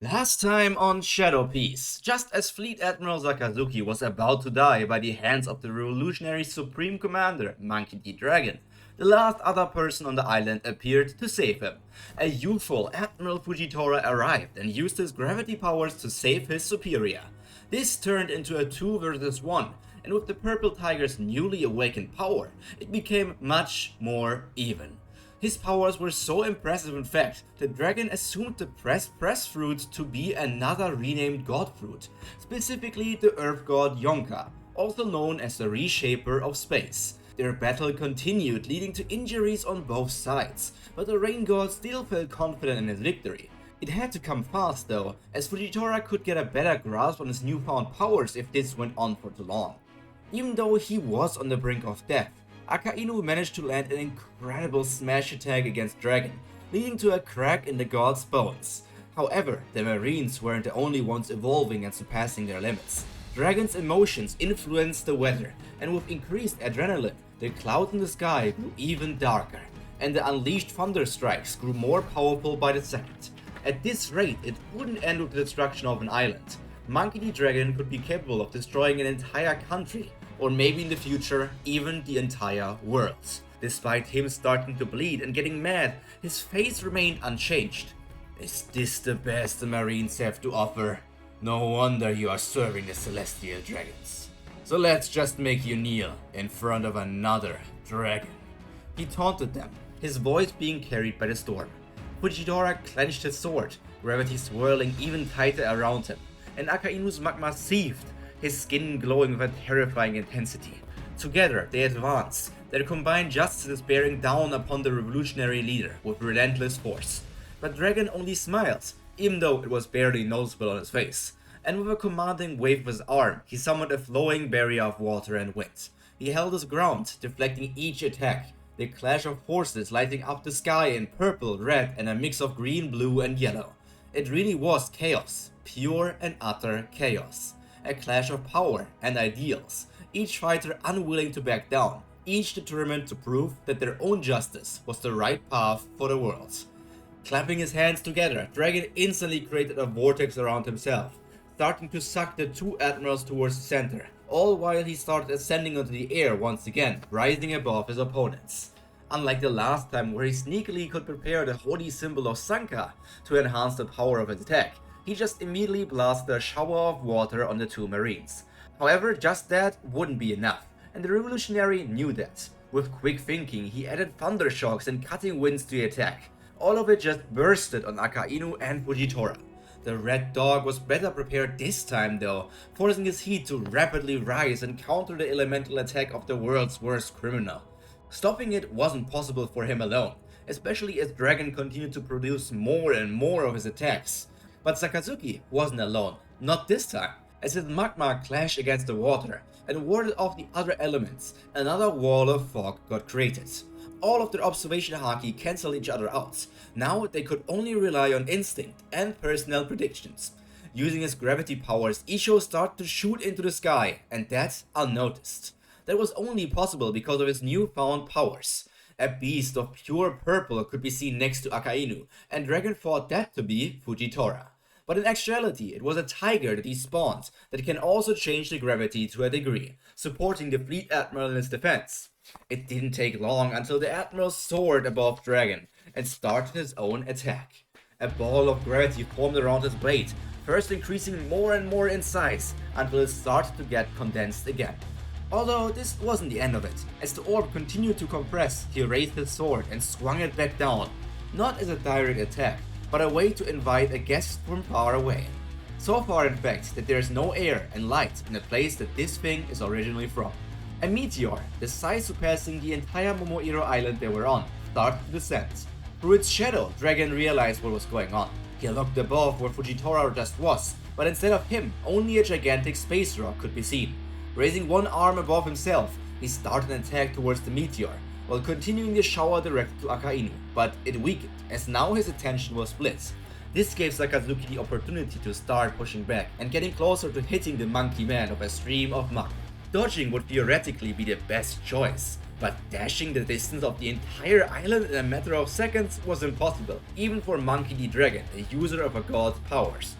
Last time on Shadow Piece, just as Fleet Admiral Sakazuki was about to die by the hands of the revolutionary Supreme Commander, Monkey D. Dragon, the last other person on the island appeared to save him. A youthful Admiral Fujitora arrived and used his gravity powers to save his superior. This turned into a 2 versus 1, and with the Purple Tiger's newly awakened power, it became much more even. His powers were so impressive in fact that Dragon assumed the press fruit to be another renamed god fruit, specifically the earth god Yonka, also known as the reshaper of space. Their battle continued, leading to injuries on both sides, but the rain god still felt confident in his victory. It had to come fast though, as Fujitora could get a better grasp on his newfound powers if this went on for too long. Even though he was on the brink of death, Akainu managed to land an incredible smash attack against Dragon, leading to a crack in the god's bones. However, the Marines weren't the only ones evolving and surpassing their limits. Dragon's emotions influenced the weather, and with increased adrenaline, the clouds in the sky grew even darker, and the unleashed thunder strikes grew more powerful by the second. At this rate, it wouldn't end with the destruction of an island. Monkey D. Dragon could be capable of destroying an entire country, or maybe in the future, even the entire world. Despite him starting to bleed and getting mad, his face remained unchanged. Is this the best the Marines have to offer? No wonder you are serving the Celestial Dragons. So let's just make you kneel in front of another dragon. He taunted them, his voice being carried by the storm. Fujitora clenched his sword, gravity swirling even tighter around him, and Akainu's magma seethed, his skin glowing with a terrifying intensity. Together they advanced, their combined justice bearing down upon the revolutionary leader with relentless force. But Dragon only smiled, even though it was barely noticeable on his face, and with a commanding wave of his arm, he summoned a flowing barrier of water and wind. He held his ground, deflecting each attack, the clash of forces lighting up the sky in purple, red, and a mix of green, blue, and yellow. It really was chaos, pure and utter chaos. A clash of power and ideals, each fighter unwilling to back down, each determined to prove that their own justice was the right path for the world. Clapping his hands together, Dragon instantly created a vortex around himself, starting to suck the two admirals towards the center, all while he started ascending into the air once again, rising above his opponents. Unlike the last time where he sneakily could prepare the holy symbol of Sanka to enhance the power of his attack, he just immediately blasted a shower of water on the two Marines. However, just that wouldn't be enough, and the revolutionary knew that. With quick thinking, he added thunder shocks and cutting winds to the attack. All of it just bursted on Akainu and Fujitora. The red dog was better prepared this time though, forcing his heat to rapidly rise and counter the elemental attack of the world's worst criminal. Stopping it wasn't possible for him alone, especially as Dragon continued to produce more and more of his attacks. But Sakazuki wasn't alone, not this time, as his magma clashed against the water and warded off the other elements. Another wall of fog got created. All of their observation haki cancelled each other out. Now they could only rely on instinct and personnel predictions. Using his gravity powers, Isho started to shoot into the sky, and that unnoticed. That was only possible because of his newfound powers. A beast of pure purple could be seen next to Akainu, and Dragon thought that to be Fujitora. But in actuality, it was a tiger that he spawned that can also change the gravity to a degree, supporting the Fleet Admiral in his defense. It didn't take long until the Admiral soared above Dragon and started his own attack. A ball of gravity formed around his blade, first increasing more and more in size until it started to get condensed again. Although this wasn't the end of it. As the orb continued to compress, he raised his sword and swung it back down, not as a direct attack, but a way to invite a guest from far away. So far in fact that there is no air and light in the place that this thing is originally from. A meteor, the size surpassing the entire Momoiro island they were on, started to descend. Through its shadow, Dragon realized what was going on. He looked above where Fujitora just was, but instead of him, only a gigantic space rock could be seen. Raising one arm above himself, he started an attack towards the meteor, while continuing the shower directed to Akainu, but it weakened, as now his attention was split. This gave Sakazuki the opportunity to start pushing back and getting closer to hitting the monkey man of a stream of magma. Dodging would theoretically be the best choice. But dashing the distance of the entire island in a matter of seconds was impossible, even for Monkey D. Dragon, a user of a god's powers.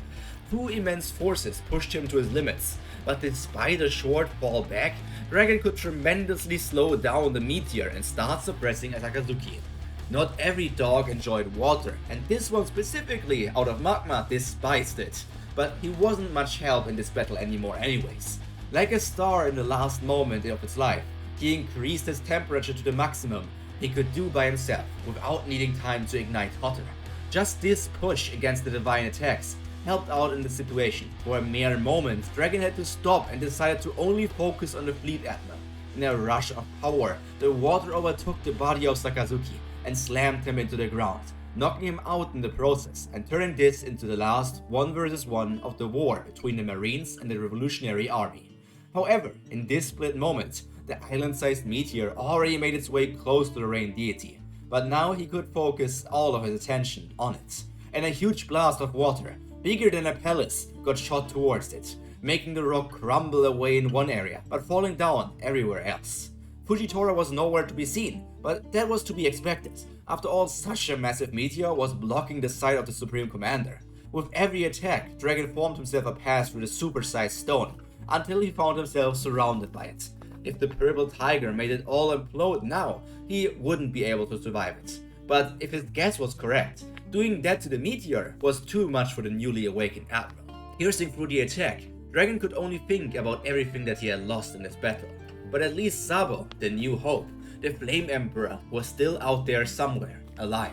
Two immense forces pushed him to his limits, but despite a short fall back, Dragon could tremendously slow down the meteor and start suppressing Sakazuki. Not every dog enjoyed water, and this one specifically, out of magma, despised it. But he wasn't much help in this battle anymore anyways. Like a star in the last moment of its life, he increased his temperature to the maximum he could do by himself without needing time to ignite hotter. Just this push against the divine attacks helped out in the situation. For a mere moment, Dragon had to stop and decided to only focus on the Fleet Admiral. In a rush of power, the water overtook the body of Sakazuki and slammed him into the ground, knocking him out in the process and turning this into the last 1 versus 1 of the war between the Marines and the Revolutionary Army. However, in this split moment, the island-sized meteor already made its way close to the rain deity, but now he could focus all of his attention on it. And a huge blast of water, bigger than a palace, got shot towards it, making the rock crumble away in one area, but falling down everywhere else. Fujitora was nowhere to be seen, but that was to be expected. After all, such a massive meteor was blocking the sight of the Supreme Commander. With every attack, Dragon formed himself a path through the super-sized stone, until he found himself surrounded by it. If the purple tiger made it all implode now, he wouldn't be able to survive it. But if his guess was correct, doing that to the meteor was too much for the newly awakened Admiral. Piercing through the attack, Dragon could only think about everything that he had lost in this battle. But at least Sabo, the new hope, the Flame Emperor, was still out there somewhere, alive.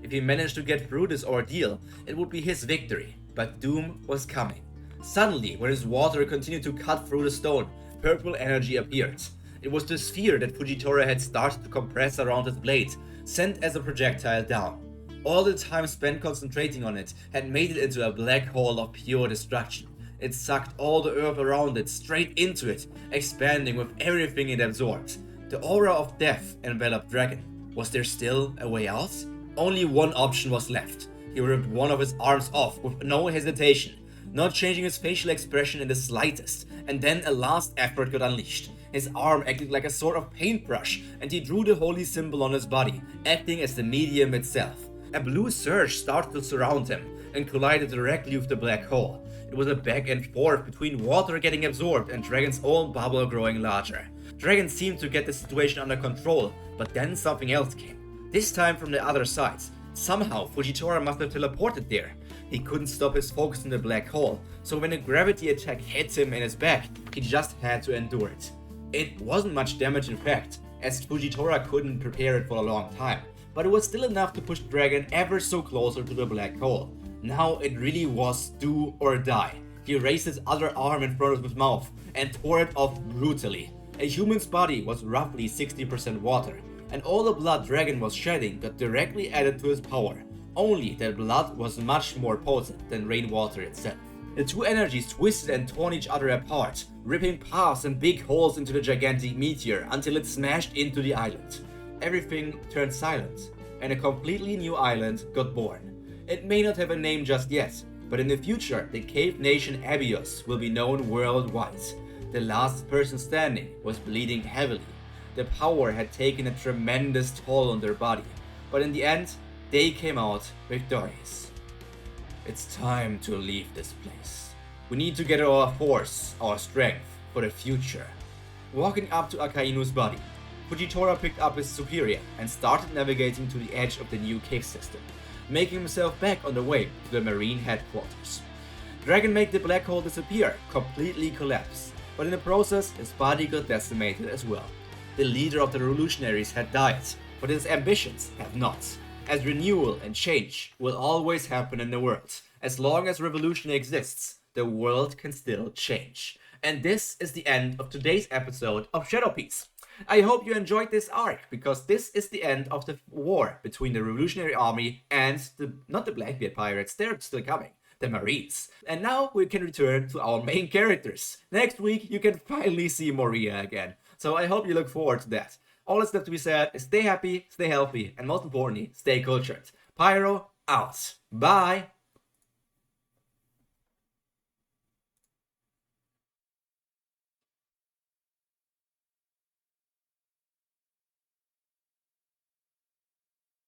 If he managed to get through this ordeal, it would be his victory, but doom was coming. Suddenly, when his water continued to cut through the stone, purple energy appeared. It was the sphere that Fujitora had started to compress around his blade, sent as a projectile down. All the time spent concentrating on it had made it into a black hole of pure destruction. It sucked all the earth around it straight into it, expanding with everything it absorbed. The aura of death enveloped Dragon. Was there still a way out? Only one option was left. He ripped one of his arms off with no hesitation, not changing his facial expression in the slightest, and then a last effort got unleashed. His arm acted like a sort of paintbrush, and he drew the holy symbol on his body, acting as the medium itself. A blue surge started to surround him and collided directly with the black hole. It was a back and forth between water getting absorbed and Dragon's own bubble growing larger. Dragon seemed to get the situation under control, but then something else came. This time from the other side. Somehow Fujitora must have teleported there. He couldn't stop his focus in the black hole, so when a gravity attack hit him in his back, he just had to endure it. It wasn't much damage in fact, as Fujitora couldn't prepare it for a long time, but it was still enough to push Dragon ever so closer to the black hole. Now it really was do or die. He raised his other arm in front of his mouth and tore it off brutally. A human's body was roughly 60% water, and all the blood Dragon was shedding got directly added to his power. Only that blood was much more potent than rainwater itself. The two energies twisted and torn each other apart, ripping paths and big holes into the gigantic meteor until it smashed into the island. Everything turned silent, and a completely new island got born. It may not have a name just yet, but in the future, the cave nation Abyos will be known worldwide. The last person standing was bleeding heavily. The power had taken a tremendous toll on their body, but in the end, they came out victorious. It's time to leave this place. We need to gather our force, our strength, for the future. Walking up to Akainu's body, Fujitora picked up his superior and started navigating to the edge of the new cave system, making himself back on the way to the marine headquarters. Dragon made the black hole disappear, completely collapse, but in the process his body got decimated as well. The leader of the revolutionaries had died, but his ambitions have not, as renewal and change will always happen in the world. As long as revolution exists, the world can still change. And this is the end of today's episode of Shadow Piece. I hope you enjoyed this arc, because this is the end of the war between the Revolutionary Army and not the Blackbeard Pirates, they're still coming, the Marines. And now we can return to our main characters. Next week you can finally see Moria again, so I hope you look forward to that. All that's left to be said is stay happy, stay healthy, and most importantly, stay cultured. Pyro, out. Bye!